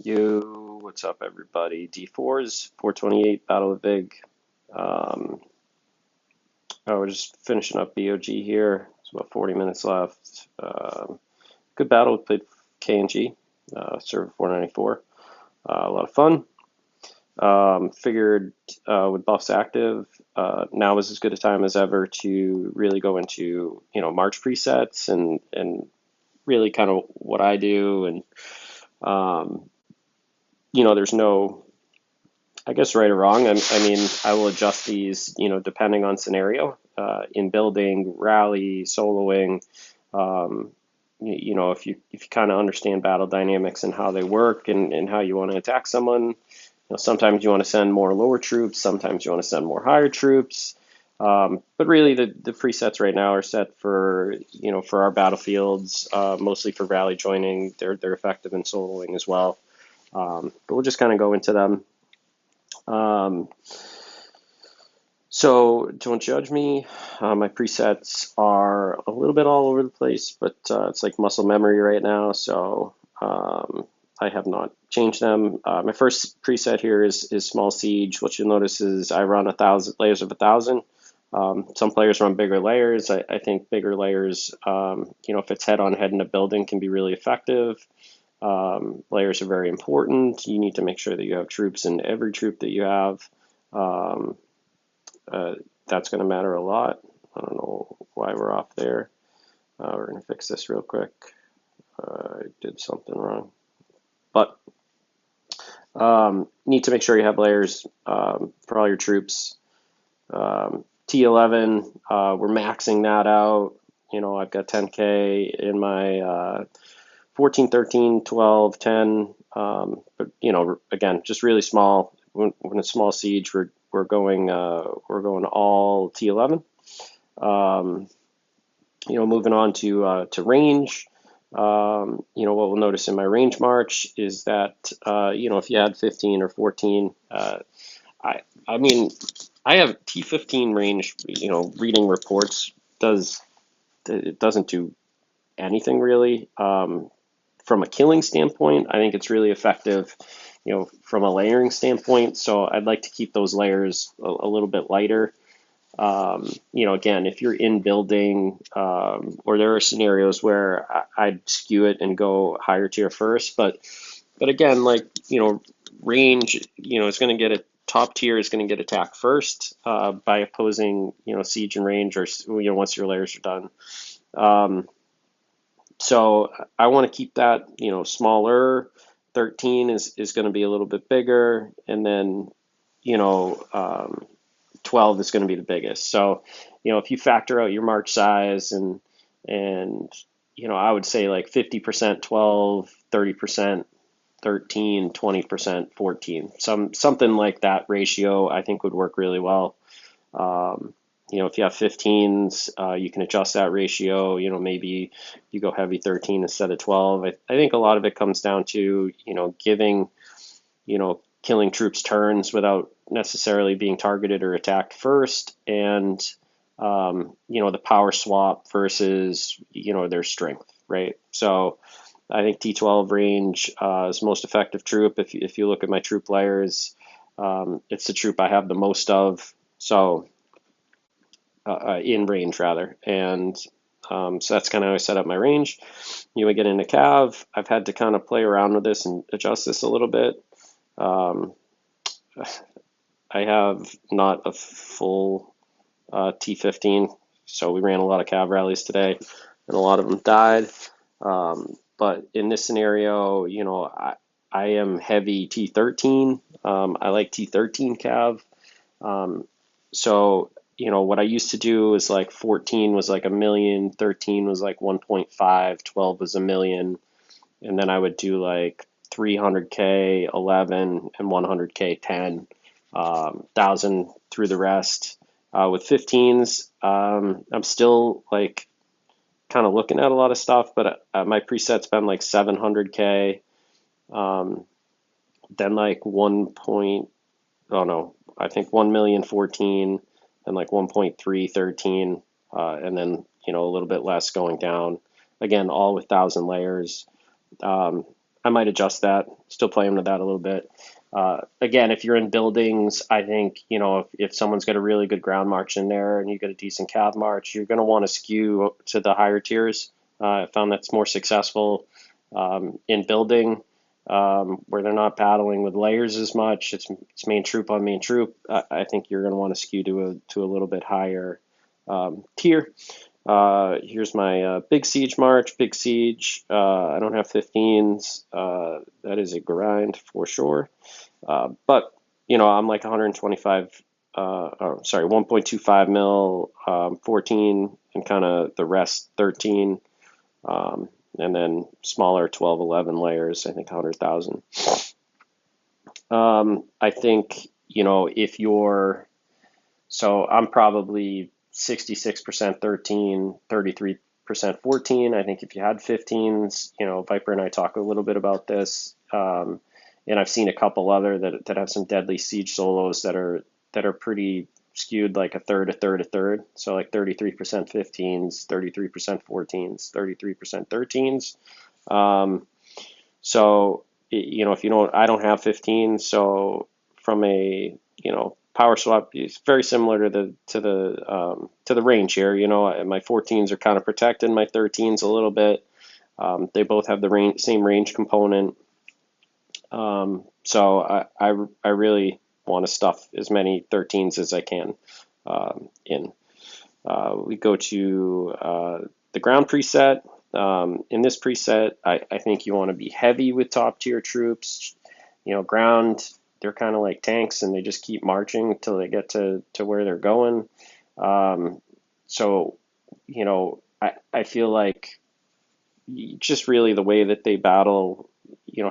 What's up, everybody? D4s, 428 Battle of Vig. Um, we're just finishing up BOG here. It's about 40 minutes left. Good battle. We played K&G, server 494. A lot of fun. Figured with buffs active, now is as good a time as ever to really go into March presets and really kind of what I do and there's no, I guess, right or wrong. I mean, I will adjust these, depending on scenario, in building, rally, soloing. Um, if you kind of understand battle dynamics and how they work and how you want to attack someone, sometimes you want to send more lower troops, sometimes you want to send more higher troops. But really, the presets right now are set for our battlefields, mostly for rally joining. They're effective in soloing as well. But we'll just kind of go into them. So don't judge me. My presets are a little bit all over the place, but it's like muscle memory right now, so I have not changed them. My first preset here is small siege. What you'll notice is I run 1,000 layers of 1,000. Some players run bigger layers. I think bigger layers, if it's head on head in a building, can be really effective. Layers are very important. You need to make sure that you have troops in every troop that you have. That's going to matter a lot. I don't know why we're off there. We're going to fix this real quick. I did something wrong. But need to make sure you have layers for all your troops. T11, we're maxing that out. I've got 10K in my 14, 13, 12, 10. But again, just really small. When it's small siege, we're going all T11. Moving on to range. What we'll notice in my range march is that if you had 15 or 14, I mean I have T15 range. Reading reports doesn't do anything really. From a killing standpoint, I think it's really effective, from a layering standpoint. So I'd like to keep those layers a little bit lighter. Again, if you're in building, or there are scenarios where I'd skew it and go higher tier first, but again, range, is going to get a top tier is going to get attacked first, by opposing, siege and range, or, once your layers are done. So I want to keep that, smaller. 13 is going to be a little bit bigger, and then, 12 is going to be the biggest. So, if you factor out your march size and I would say like 50% 12, 30% 13, 20% 14. Something like that ratio I think would work really well. If you have 15s, you can adjust that ratio. Maybe you go heavy 13 instead of 12. I think a lot of it comes down to, giving, killing troops turns without necessarily being targeted or attacked first, and, the power swap versus, their strength, right? So I think T12 range is most effective troop. If you look at my troop layers, it's the troop I have the most of. So in range rather, and so that's kind of how I set up my range. We get into Cav. I've had to kind of play around with this and adjust this a little bit. I have not a full T15, so we ran a lot of Cav rallies today, and a lot of them died. But in this scenario, I am heavy T13. I like T13 Cav. So what I used to do is like 14 was like 1,000,000, 13 was like 1.5, 12 was 1,000,000, and then I would do like 300K 11 and 100K 10, 1,000 through the rest. With 15s, I'm still like kind of looking at a lot of stuff, but my preset's been like 700K, then like 1,000,000 14, and like 1.3 13, and then a little bit less going down. Again, all with 1,000 layers. I might adjust that, still playing with that a little bit. Again, if you're in buildings, I think, if someone's got a really good ground march in there and you get a decent cav march, you're going to want to skew to the higher tiers. I found that's more successful in building, where they're not battling with layers as much. It's main troop on main troop. I think you're going to want to skew to a little bit higher tier. Here's my big siege march. Big siege. I don't have 15s. That is a grind for sure. But I'm like 125. Sorry, 1.25 mil, 14, and kind of the rest 13. And then smaller 12, 11 layers, I think 100,000. I think, if so I'm probably 66% 13, 33% 14. I think if you had 15s, Viper and I talk a little bit about this. And I've seen a couple other that have some deadly siege solos that are pretty skewed, like a third, a third, a third. So like 33% 15s, 33% 14s, 33% 13s. So if I don't have 15, so from a power swap, it's very similar to the range here. My 14s are kind of protected, my 13s a little bit. They both have the same range component. So I really want to stuff as many 13s as I can in. We go to the ground preset. In this preset, I think you want to be heavy with top tier troops. Ground, they're kind of like tanks, and they just keep marching until they get to where they're going. So I feel like just really the way that they battle,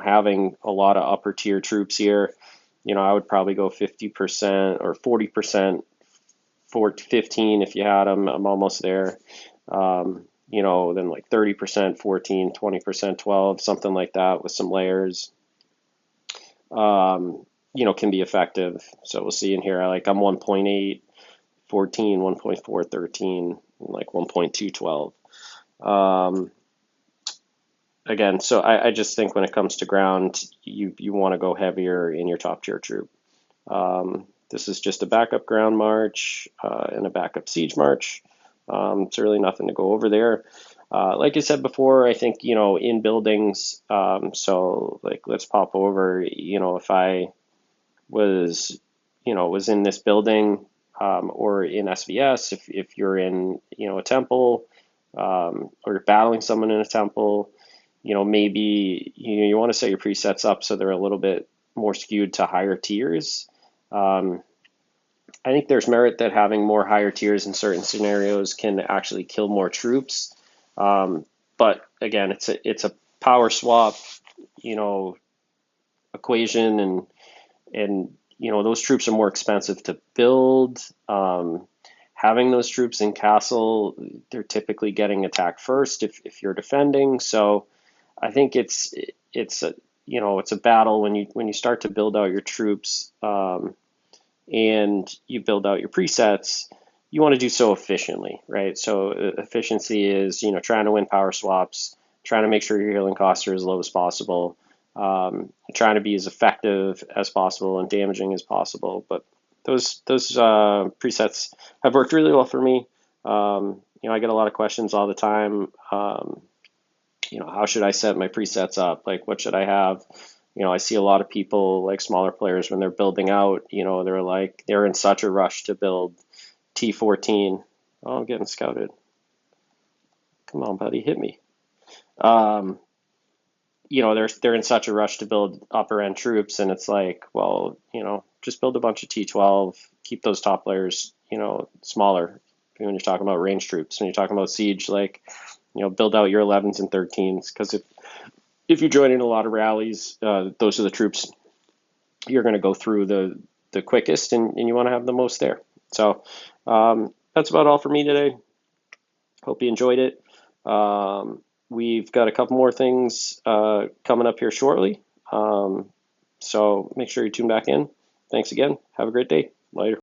having a lot of upper tier troops here, I would probably go 50% or 40% for 15 if you had them. I'm almost there. Then like 30% 14, 20% 12, something like that with some layers, can be effective. So we'll see in here. I'm 1.8, 14, 1.4, 13, and like 1.2, 12. Again, so I just think when it comes to ground, you want to go heavier in your top tier troop. This is just a backup ground march and a backup siege march. It's really nothing to go over there. Like I said before, I think, in buildings, so like let's pop over, if I was in this building or in SVS, if you're in, a temple or you're battling someone in a temple, maybe you want to set your presets up so they're a little bit more skewed to higher tiers. I think there's merit that having more higher tiers in certain scenarios can actually kill more troops. But again, it's a power swap, equation, and those troops are more expensive to build. Having those troops in castle, they're typically getting attacked first if you're defending. So I think it's a battle when you start to build out your troops, and you build out your presets. You want to do so efficiently, right? So efficiency is trying to win power swaps, trying to make sure your healing costs are as low as possible, trying to be as effective as possible and damaging as possible. But those presets have worked really well for me. I get a lot of questions all the time. How should I set my presets up? Like, what should I have? I see a lot of people, like smaller players, when they're building out, they're in such a rush to build T14. Oh, I'm getting scouted. Come on, buddy, hit me. They're in such a rush to build upper end troops, and it's like, well, just build a bunch of T12, keep those top layers, smaller. When you're talking about range troops, when you're talking about siege, build out your 11s and 13s, because if you're joining a lot of rallies, those are the troops you're going to go through the quickest, and you want to have the most there. So that's about all for me today. Hope you enjoyed it. We've got a couple more things coming up here shortly. So make sure you tune back in. Thanks again. Have a great day. Later.